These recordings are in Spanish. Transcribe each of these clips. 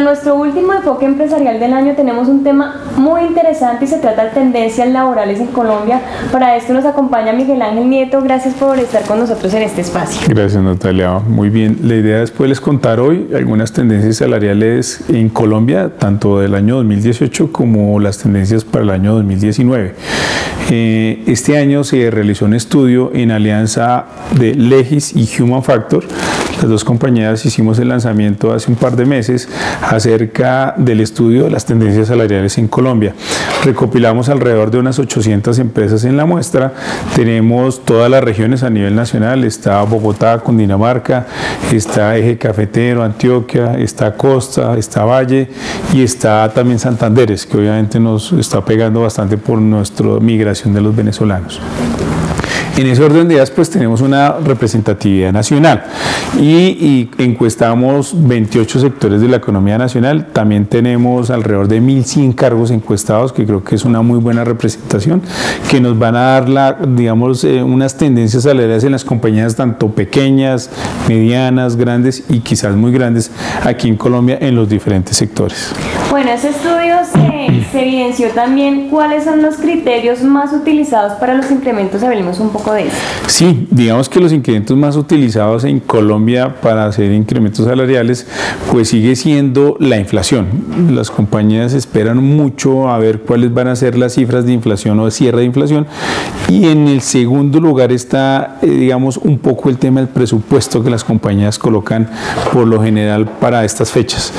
nuestro último enfoque empresarial del año tenemos un tema muy interesante y se trata de tendencias laborales en Colombia. Para esto nos acompaña Miguel Ángel Nieto. Gracias por estar con nosotros en este espacio. Gracias, Natalia. Muy bien. La idea es poderles contar hoy algunas tendencias salariales en Colombia, tanto del año 2018 como las tendencias para el año 2019. Este año se realizó un estudio en alianza de Legis y Human Factor. Las dos compañías hicimos el lanzamiento hace un par de meses acerca del estudio de las tendencias salariales en Colombia. Recopilamos alrededor de unas 800 empresas en la muestra. Tenemos todas las regiones a nivel nacional. Está Bogotá, Cundinamarca, está Eje Cafetero, Antioquia, está Costa, está Valle y está también Santanderes, que obviamente nos está pegando bastante por nuestra migración de los venezolanos. En ese orden de ideas, pues tenemos una representatividad nacional y encuestamos 28 sectores de la economía nacional. También tenemos alrededor de 1.100 cargos encuestados, que creo que es una muy buena representación, que nos van a dar, unas tendencias salariales en las compañías tanto pequeñas, medianas, grandes y quizás muy grandes aquí en Colombia en los diferentes sectores. Bueno, ese estudio se evidenció también cuáles son los criterios más utilizados para los incrementos. Hablemos un poco de eso. Sí, digamos que los incrementos más utilizados en Colombia para hacer incrementos salariales pues sigue siendo la inflación. Las compañías esperan mucho a ver cuáles van a ser las cifras de inflación o de cierre de inflación, y en el segundo lugar está digamos un poco el tema del presupuesto que las compañías colocan por lo general para estas fechas.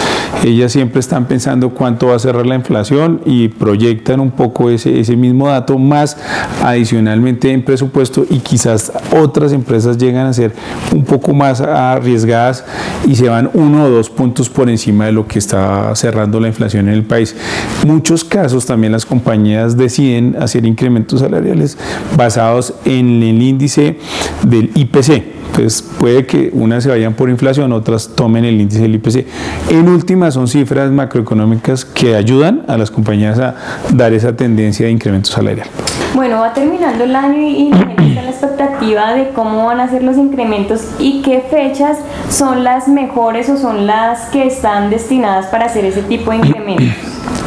Ellas siempre están pensando cuánto va a cerrar la inflación y proyectan un poco ese mismo dato, más adicionalmente en presupuesto, y quizás otras empresas llegan a ser un poco más arriesgadas y se van 1 o 2 puntos por encima de lo que está cerrando la inflación en el país. En muchos casos también las compañías deciden hacer incrementos salariales basados en el índice del IPC. Entonces puede que unas se vayan por inflación, otras tomen el índice del IPC. En última son cifras macroeconómicas que ayudan a las compañías a dar esa tendencia de incremento salarial. Bueno, va terminando el año y la gente está en la expectativa de cómo van a ser los incrementos y qué fechas son las mejores o son las que están destinadas para hacer ese tipo de incrementos.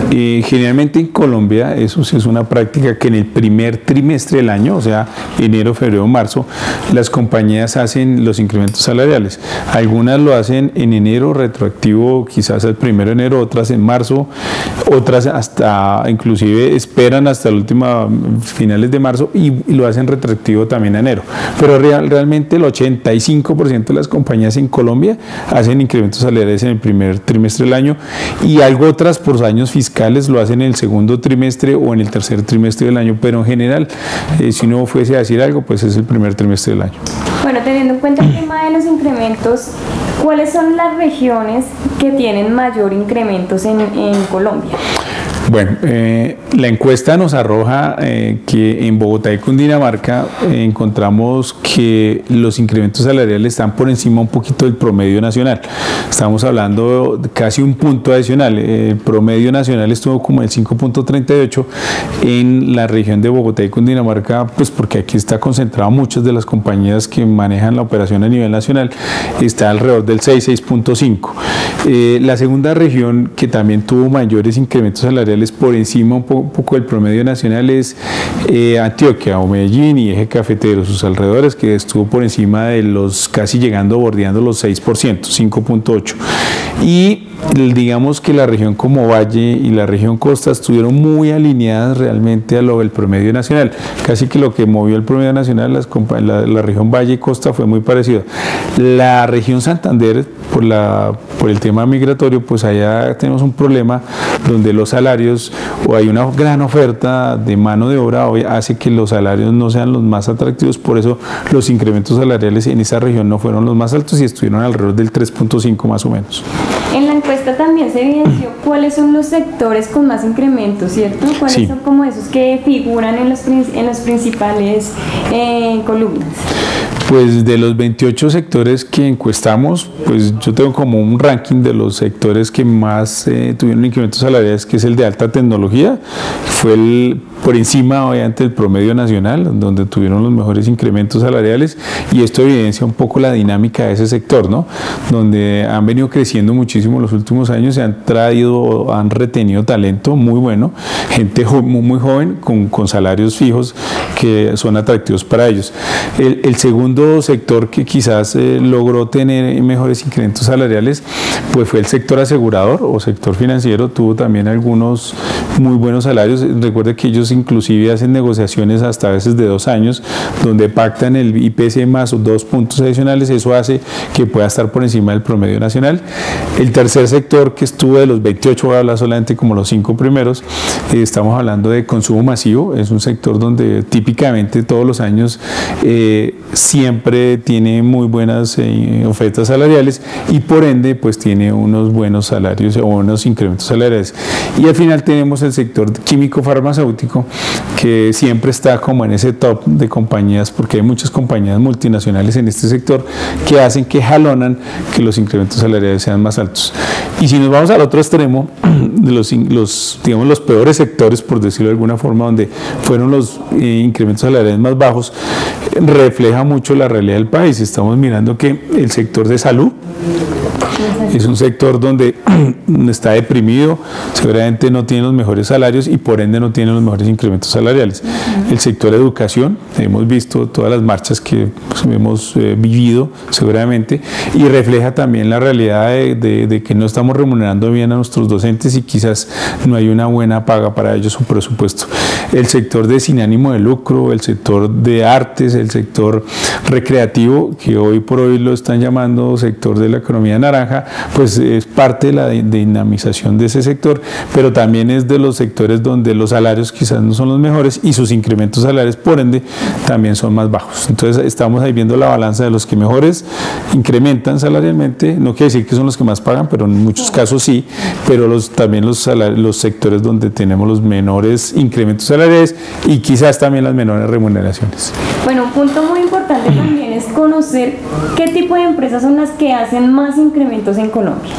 Generalmente en Colombia eso es una práctica que en el primer trimestre del año, o sea, enero, febrero, marzo, las compañías hacen los incrementos salariales. Algunas lo hacen en enero, retroactivo quizás el 1 de enero, otras en marzo, otras hasta inclusive esperan hasta el último finales de marzo y lo hacen retroactivo también en enero. Pero realmente el 85% de las compañías en Colombia hacen incrementos salariales en el primer trimestre del año, y algo otras por años fiscales lo hacen en el segundo trimestre o en el tercer trimestre del año, pero en general, si uno fuese a decir algo, pues es el primer trimestre del año. Bueno, teniendo en cuenta el tema de los incrementos, ¿cuáles son las regiones que tienen mayor incrementos en Colombia? Bueno, la encuesta nos arroja que en Bogotá y Cundinamarca encontramos que los incrementos salariales están por encima un poquito del promedio nacional. Estamos hablando de casi un punto adicional. El promedio nacional estuvo como el 5.38 en la región de Bogotá y Cundinamarca, pues porque aquí está concentrado muchas de las compañías que manejan la operación a nivel nacional, está alrededor del 6.5. La segunda región que también tuvo mayores incrementos salariales por encima un poco del promedio nacional es Antioquia o Medellín y Eje Cafetero, sus alrededores, que estuvo por encima de los casi bordeando los 6%, 5.8%. Y digamos que la región como Valle y la región Costa estuvieron muy alineadas realmente a lo del promedio nacional. Casi que lo que movió el promedio nacional, la región Valle y Costa fue muy parecida. La región Santander, por el tema migratorio, pues allá tenemos un problema donde los salarios, o hay una gran oferta de mano de obra, hoy hace que los salarios no sean los más atractivos. Por eso los incrementos salariales en esa región no fueron los más altos y estuvieron alrededor del 3.5 más o menos. En la encuesta también se evidenció cuáles son los sectores con más incrementos, ¿cierto? ¿Cuáles son como esos que figuran en los principales columnas? Pues de los 28 sectores que encuestamos, pues yo tengo como un ranking de los sectores que más tuvieron incrementos salariales, que es el de alta tecnología. Fue por encima, obviamente, del promedio nacional, donde tuvieron los mejores incrementos salariales, y esto evidencia un poco la dinámica de ese sector, ¿no? Donde han venido creciendo muchísimo en los últimos años, se han retenido talento muy bueno, gente muy joven con salarios fijos que son atractivos para ellos. El segundo sector que quizás logró tener mejores incrementos salariales, pues fue el sector asegurador o sector financiero. Tuvo también algunos muy buenos salarios. Recuerde que ellos inclusive hacen negociaciones hasta a veces de 2 años, donde pactan el IPC más 2 puntos adicionales. Eso hace que pueda estar por encima del promedio nacional. El tercer sector, que estuvo de los 28, voy a hablar solamente como los 5 primeros, estamos hablando de consumo masivo. Es un sector donde típicamente todos los años siempre tiene muy buenas ofertas salariales, y por ende pues tiene unos buenos salarios o unos incrementos salariales. Y al final tenemos el sector químico farmacéutico, que siempre está como en ese top de compañías, porque hay muchas compañías multinacionales en este sector que hacen, que jalonan que los incrementos salariales sean más altos. Y si nos vamos al otro extremo, de digamos los peores sectores, por decirlo de alguna forma, donde fueron los incrementos salariales más bajos, refleja mucho la realidad del país. Estamos mirando que el sector de salud es un sector donde está deprimido, seguramente no tiene los mejores salarios y por ende no tiene los mejores incrementos salariales. El sector de educación, hemos visto todas las marchas que pues, hemos vivido seguramente, y refleja también la realidad de que no estamos remunerando bien a nuestros docentes y quizás no hay una buena paga para ellos, un presupuesto. El sector de sin ánimo de lucro, el sector de artes, el sector recreativo, que hoy por hoy lo están llamando sector de la economía naranja, pues es parte de la dinamización de ese sector, pero también es de los sectores donde los salarios quizás no son los mejores y sus incrementos salariales por ende también son más bajos. Entonces estamos ahí viendo la balanza de los que mejores incrementan salarialmente. No quiere decir que son los que más pagan, pero en muchos casos sí, pero también los sectores donde tenemos los menores incrementos salariales y quizás también las menores remuneraciones. Bueno, un punto muy importante también es conocer qué tipo de empresas son las que hacen más incrementos en Colombia.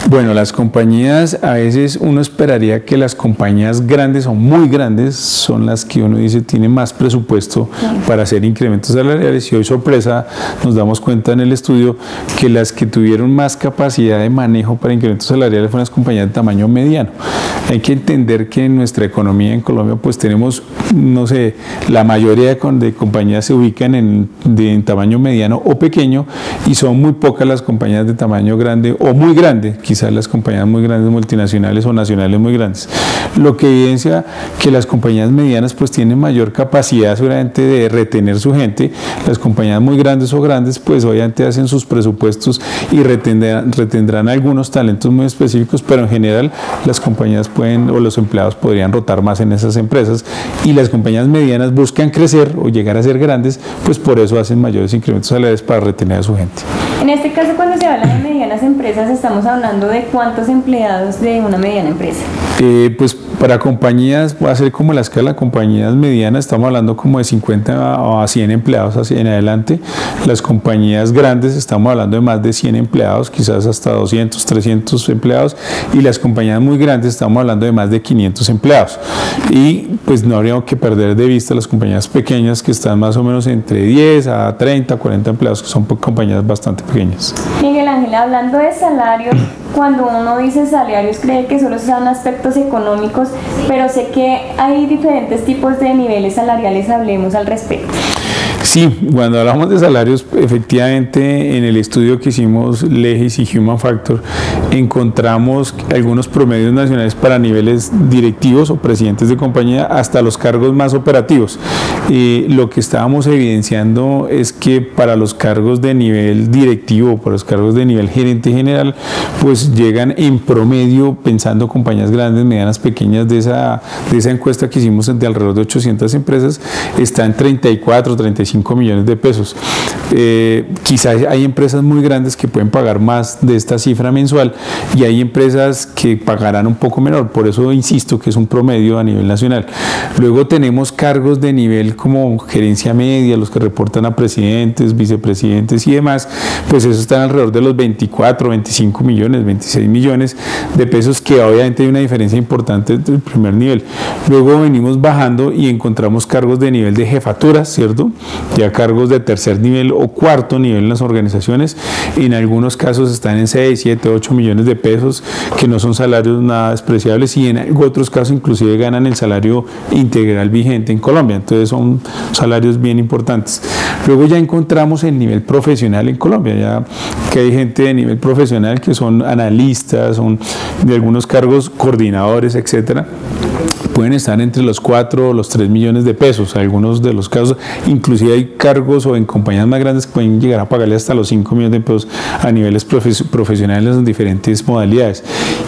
Bueno, las compañías, a veces uno esperaría que las compañías grandes o muy grandes son las que uno dice tienen más presupuesto para hacer incrementos salariales, y hoy sorpresa nos damos cuenta en el estudio que las que tuvieron más capacidad de manejo para incrementos salariales fueron las compañías de tamaño mediano. Hay que entender que en nuestra economía en Colombia pues tenemos, no sé, la mayoría de compañías se ubican en tamaño mediano o pequeño, y son muy pocas las compañías de tamaño grande o muy grande, quizás las compañías muy grandes multinacionales o nacionales muy grandes, lo que evidencia que las compañías medianas pues tienen mayor capacidad seguramente de retener su gente. Las compañías muy grandes o grandes pues obviamente hacen sus presupuestos y retendrán algunos talentos muy específicos, pero en general las compañías pueden, o los empleados podrían rotar más en esas empresas, y las compañías medianas buscan crecer o llegar a ser grandes, pues por eso hacen mayores incrementos salariales para retener a su gente. En este caso, cuando se habla de medianas empresas, estamos hablando de cuántos empleados de una mediana empresa. Pues para compañías, va a ser como la escala, compañías medianas, estamos hablando como de 50 a 100 empleados hacia en adelante. Las compañías grandes, estamos hablando de más de 100 empleados, quizás hasta 200, 300 empleados, y las compañías muy grandes, estamos hablando de más de 500 empleados. Y pues no habría que perder de vista las compañías pequeñas, que están más o menos entre 10 a 30, 40 empleados, que son compañías bastante pequeñas. Miguel Ángel, hablando de salarios, cuando uno dice salarios cree que solo son aspectos económicos, pero sé que hay diferentes tipos de niveles salariales, hablemos al respecto. Sí, cuando hablamos de salarios, efectivamente en el estudio que hicimos Legis y Human Factor encontramos algunos promedios nacionales para niveles directivos o presidentes de compañía hasta los cargos más operativos. Lo que estábamos evidenciando es que para los cargos de nivel directivo, para los cargos de nivel gerente general, pues pues llegan en promedio, pensando compañías grandes, medianas, pequeñas, de esa encuesta que hicimos de alrededor de 800 empresas, está en 34, 35 millones de pesos. Quizás hay empresas muy grandes que pueden pagar más de esta cifra mensual y hay empresas que pagarán un poco menor, por eso insisto que es un promedio a nivel nacional. Luego tenemos cargos de nivel como gerencia media, los que reportan a presidentes, vicepresidentes y demás, pues eso está alrededor de los 24, 25 millones, 26 millones de pesos, que obviamente hay una diferencia importante entre el primer nivel. Luego venimos bajando y encontramos cargos de nivel de jefaturas, ¿cierto? Ya cargos de tercer nivel o cuarto nivel en las organizaciones, en algunos casos están en 6, 7, 8 millones de pesos, que no son salarios nada despreciables, y en otros casos inclusive ganan el salario integral vigente en Colombia, entonces son salarios bien importantes. Luego ya encontramos el nivel profesional en Colombia, ya que hay gente de nivel profesional que son analistas, son de algunos cargos coordinadores, etcétera, pueden estar entre los 4 o los 3 millones de pesos, algunos de los casos, inclusive hay cargos o en compañías más grandes que pueden llegar a pagarle hasta los 5 millones de pesos a niveles profesionales en diferentes modalidades.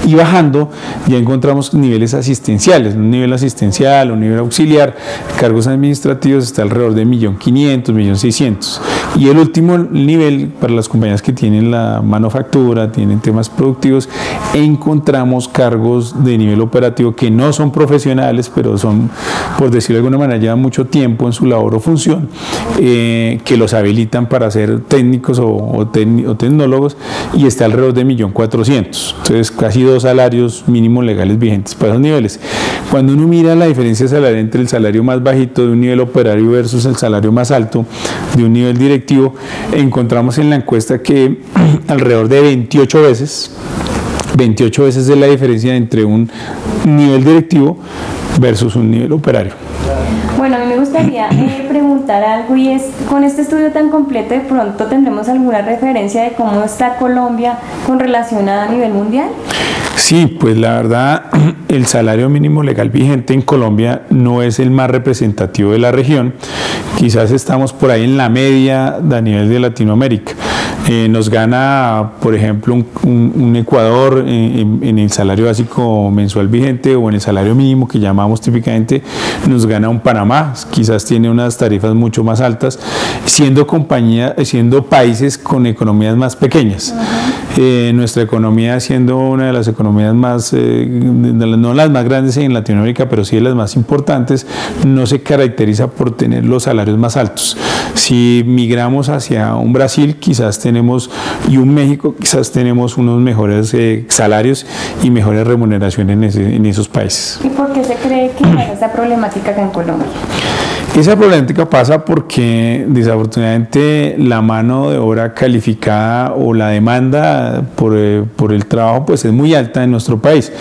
Y bajando ya encontramos niveles asistenciales, un nivel asistencial, un nivel auxiliar, cargos administrativos está alrededor de 1.500.000, 1.600.000. Y el último nivel para las compañías que tienen la manufactura, tienen temas productivos, encontramos cargos de nivel operativo que no son profesionales, pero son, por decirlo de alguna manera, llevan mucho tiempo en su labor o función, que los habilitan para ser técnicos o tecnólogos, y está alrededor de 1.400.000. Entonces casi 2 salarios mínimos legales vigentes para esos niveles. Cuando uno mira la diferencia salarial entre el salario más bajito de un nivel operario versus el salario más alto de un nivel directivo, encontramos en la encuesta que alrededor de 28 veces es la diferencia entre un nivel directivo versus un nivel operario. Bueno, a mí me gustaría preguntar algo, y es, con este estudio tan completo, de pronto tendremos alguna referencia de cómo está Colombia con relación a nivel mundial. Sí, pues la verdad, el salario mínimo legal vigente en Colombia no es el más representativo de la región. Quizás estamos por ahí en la media a nivel de Latinoamérica. Nos gana, por ejemplo, un Ecuador en el salario básico mensual vigente, o en el salario mínimo que llamamos típicamente, nos gana un Panamá, quizás tiene unas tarifas mucho más altas, siendo países con economías más pequeñas. Nuestra economía, siendo una de las economías más, no las más grandes en Latinoamérica, pero sí de las más importantes, no se caracteriza por tener los salarios más altos. Si migramos hacia un Brasil, quizás tenemos, y un México, quizás tenemos unos mejores salarios y mejores remuneraciones en esos países. ¿Y por qué se cree que hay esta problemática acá en Colombia? Esa problemática pasa porque desafortunadamente la mano de obra calificada o la demanda por el trabajo pues es muy alta en nuestro país,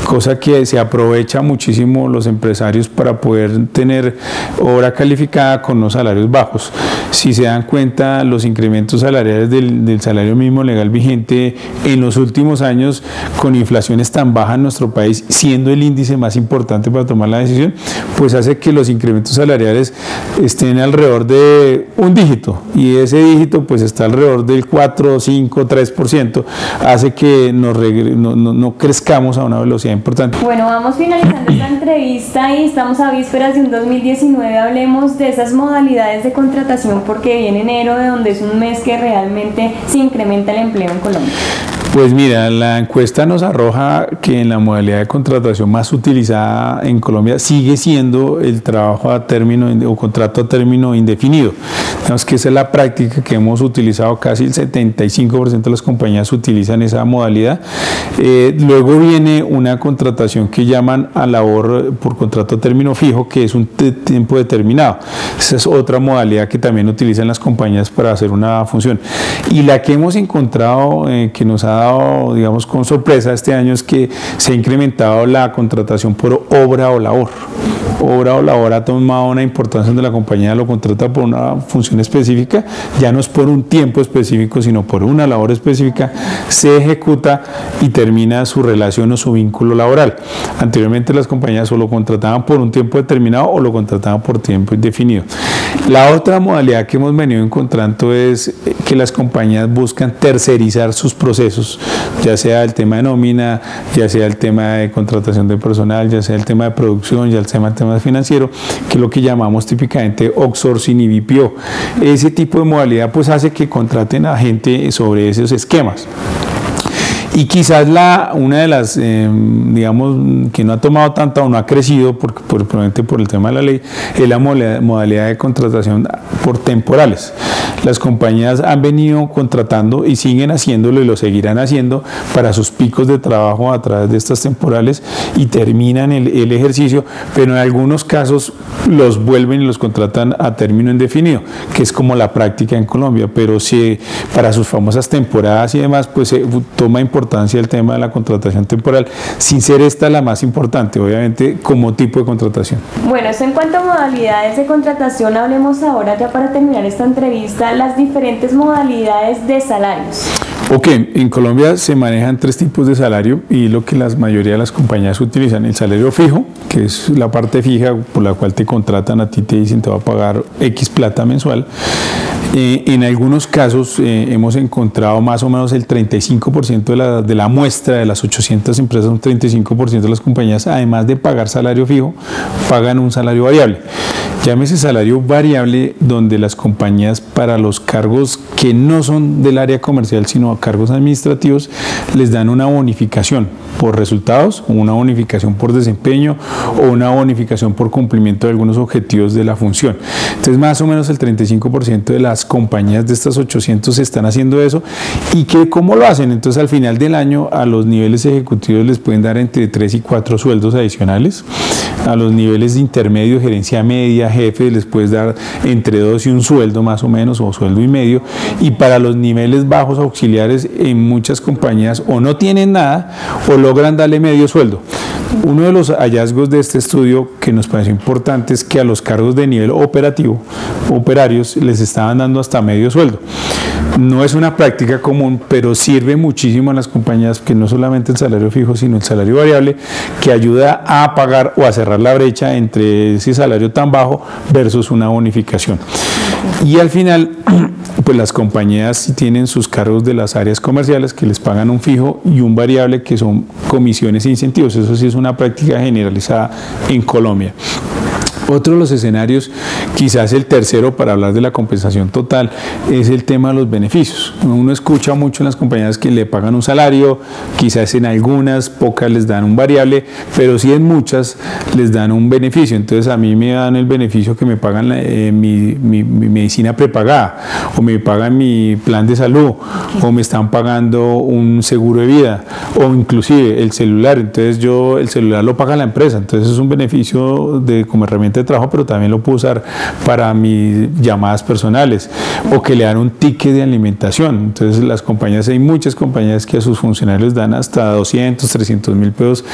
cosa que se aprovecha muchísimo los empresarios para poder tener obra calificada con unos salarios bajos. Si se dan cuenta, los incrementos salariales del salario mínimo legal vigente en los últimos años, con inflaciones tan bajas en nuestro país, siendo el índice más importante para tomar la decisión, pues hace que los incrementos salariales estén alrededor de un dígito, y ese dígito pues está alrededor del 4, 5, 3%, hace que no crezcamos a una velocidad importante. Bueno, vamos finalizando esta entrevista y estamos a vísperas de un 2019. Hablemos de esas modalidades de contratación, porque viene enero, de donde es un mes que realmente se incrementa el empleo en Colombia. Pues mira, la encuesta nos arroja que en la modalidad de contratación más utilizada en Colombia sigue siendo el trabajo a término o contrato a término indefinido. Digamos que esa es la práctica que hemos utilizado, casi el 75% de las compañías utilizan esa modalidad. Luego viene una contratación que llaman a labor por contrato a término fijo, que es un tiempo determinado. Esa es otra modalidad que también utilizan las compañías para hacer una función. Y la que hemos encontrado que nos ha dado, digamos, con sorpresa este año, es que se ha incrementado la contratación por obra o labor. Obra o labor ha tomado una importancia donde la compañía lo contrata por una función específica, ya no es por un tiempo específico, sino por una labor específica, se ejecuta y termina su relación o su vínculo laboral. Anteriormente las compañías solo contrataban por un tiempo determinado o lo contrataban por tiempo indefinido. La otra modalidad que hemos venido encontrando es que las compañías buscan tercerizar sus procesos, ya sea el tema de nómina, ya sea el tema de contratación de personal, ya sea el tema de producción, ya sea el tema financiero, que es lo que llamamos típicamente outsourcing y BPO. Ese tipo de modalidad pues hace que contraten a gente sobre esos esquemas. Y quizás una de las, digamos, que no ha tomado tanta o no ha crecido, probablemente por el tema de la ley, es la modalidad de contratación por temporales. Las compañías han venido contratando y siguen haciéndolo y lo seguirán haciendo para sus picos de trabajo a través de estas temporales y terminan el ejercicio, pero en algunos casos los vuelven y los contratan a término indefinido, que es como la práctica en Colombia, pero sí, para sus famosas temporadas y demás, pues toma importancia el tema de la contratación temporal, sin ser esta la más importante, obviamente, como tipo de contratación. Bueno, eso en cuanto a modalidades de contratación, hablemos ahora, ya para terminar esta entrevista, las diferentes modalidades de salarios. Ok, en Colombia se manejan 3 tipos de salario y lo que la mayoría de las compañías utilizan: el salario fijo, que es la parte fija por la cual te contratan, a ti te dicen te va a pagar X plata mensual. En algunos casos hemos encontrado más o menos el 35% de la muestra de las 800 empresas, un 35% de las compañías, además de pagar salario fijo, pagan un salario variable. Llámese salario variable, donde las compañías, para los cargos que no son del área comercial sino a cargos administrativos, les dan una bonificación por resultados, o una bonificación por desempeño, o una bonificación por cumplimiento de algunos objetivos de la función. Entonces, más o menos el 35% de las compañías de estas 800 están haciendo eso. ¿Y cómo lo hacen? Entonces, al final del año, a los niveles ejecutivos les pueden dar entre 3 y 4 sueldos adicionales. A los niveles de intermedio, gerencia media, jefe, les puedes dar entre 2 y 1 sueldo más o menos, o sueldo y medio. Y para los niveles bajos auxiliares, en muchas compañías o no tienen nada o logran darle medio sueldo. Uno de los hallazgos de este estudio que nos pareció importante es que a los cargos de nivel operativo, operarios, les estaban dando hasta medio sueldo. No es una práctica común, pero sirve muchísimo a las compañías, que no solamente el salario fijo, sino el salario variable, que ayuda a pagar o a cerrar la brecha entre ese salario tan bajo versus una bonificación. Y al final, pues las compañías tienen sus cargos de las áreas comerciales, que les pagan un fijo y un variable, que son comisiones e incentivos. Eso sí es una práctica generalizada en Colombia. Otro de los escenarios, quizás el tercero para hablar de la compensación total, es el tema de los beneficios. Uno escucha mucho en las compañías que le pagan un salario, quizás en algunas, pocas les dan un variable, pero sí en muchas les dan un beneficio. Entonces a mí me dan el beneficio que me pagan mi medicina prepagada, o me pagan mi plan de salud, o me están pagando un seguro de vida, o inclusive el celular. Entonces el celular lo paga la empresa, entonces es un beneficio como herramienta de trabajo, pero también lo puedo usar para mis llamadas personales, o que le dan un ticket de alimentación. Entonces las compañías, hay muchas compañías que a sus funcionarios dan hasta 200, 300 mil pesos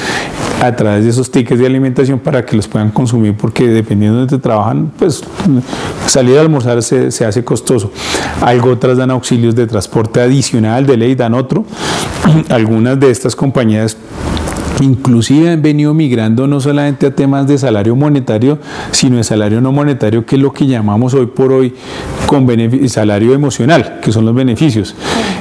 a través de esos tickets de alimentación para que los puedan consumir, porque dependiendo de donde trabajan, pues salir a almorzar se hace costoso. Algo otras dan auxilios de transporte adicional, de ley dan otro. Algunas de estas compañías inclusive han venido migrando no solamente a temas de salario monetario, sino de salario no monetario, que es lo que llamamos hoy por hoy con salario emocional, que son los beneficios.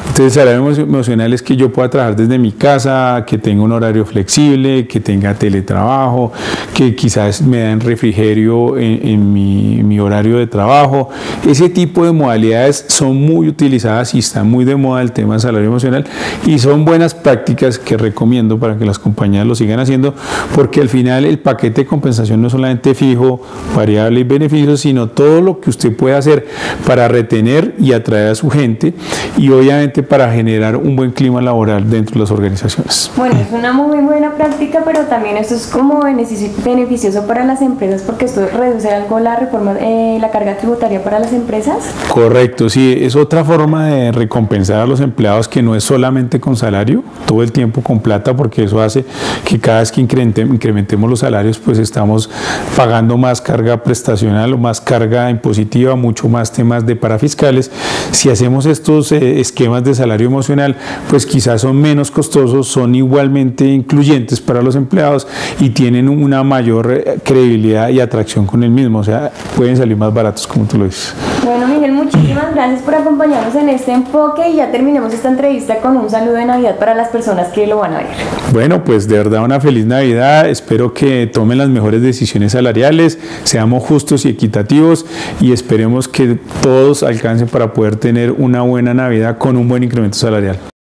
Entonces, salario emocional es que yo pueda trabajar desde mi casa, que tenga un horario flexible, que tenga teletrabajo, que quizás me den refrigerio en mi horario de trabajo. Ese tipo de modalidades son muy utilizadas y está muy de moda el tema del salario emocional, y son buenas prácticas que recomiendo para que las compañías lo sigan haciendo, porque al final el paquete de compensación no es solamente fijo, variable y beneficios, sino todo lo que usted puede hacer para retener y atraer a su gente, y obviamente para generar un buen clima laboral dentro de las organizaciones. Bueno, es una muy buena práctica, pero también esto es como beneficioso para las empresas, porque esto reduce algo la reforma, la carga tributaria para las empresas. Correcto, sí, es otra forma de recompensar a los empleados, que no es solamente con salario, todo el tiempo con plata, porque eso hace que cada vez que incrementemos los salarios, pues estamos pagando más carga prestacional o más carga impositiva, mucho más temas de parafiscales. Si hacemos estos esquemas de salario emocional, pues quizás son menos costosos, son igualmente incluyentes para los empleados y tienen una mayor credibilidad y atracción con el mismo, o sea, pueden salir más baratos, como tú lo dices. Bueno, Miguel, muchísimas gracias por acompañarnos en este enfoque y ya terminemos esta entrevista con un saludo de Navidad para las personas que lo van a ver. Bueno, pues de verdad una feliz Navidad, espero que tomen las mejores decisiones salariales, seamos justos y equitativos y esperemos que todos alcancen para poder tener una buena Navidad con un buen incremento salarial.